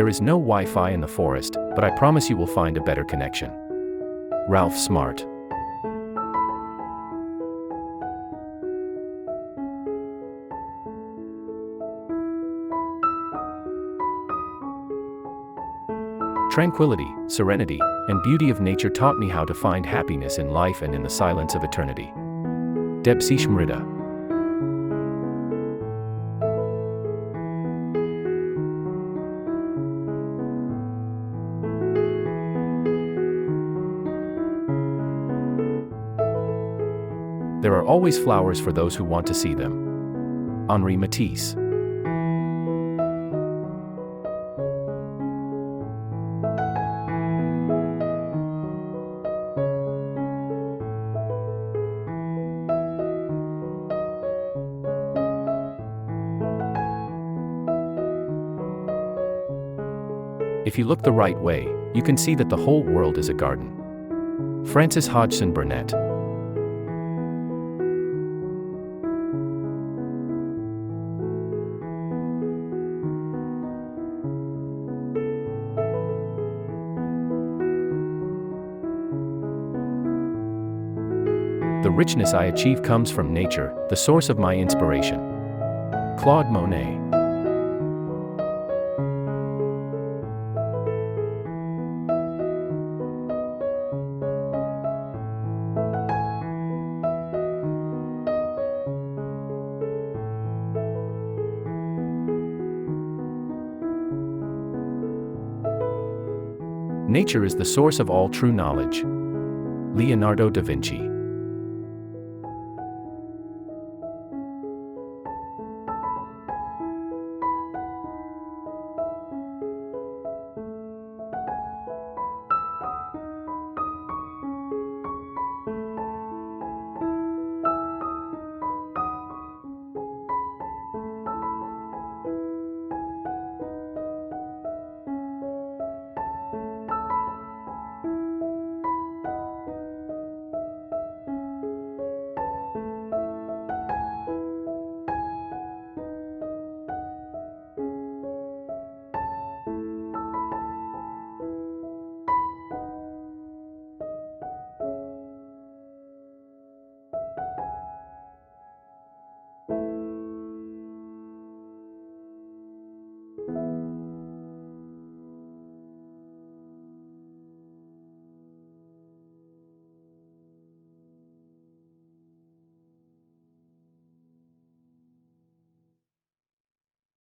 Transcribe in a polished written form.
There is no Wi-Fi in the forest, but I promise you will find a better connection. Ralph Smart. Tranquility, serenity, and beauty of nature taught me how to find happiness in life and in the silence of eternity. Debsi Shmrida. There are always flowers for those who want to see them. Henri Matisse. If you look the right way, you can see that the whole world is a garden. Frances Hodgson Burnett. The richness I achieve comes from nature, the source of my inspiration. Claude Monet. Nature is the source of all true knowledge. Leonardo da Vinci.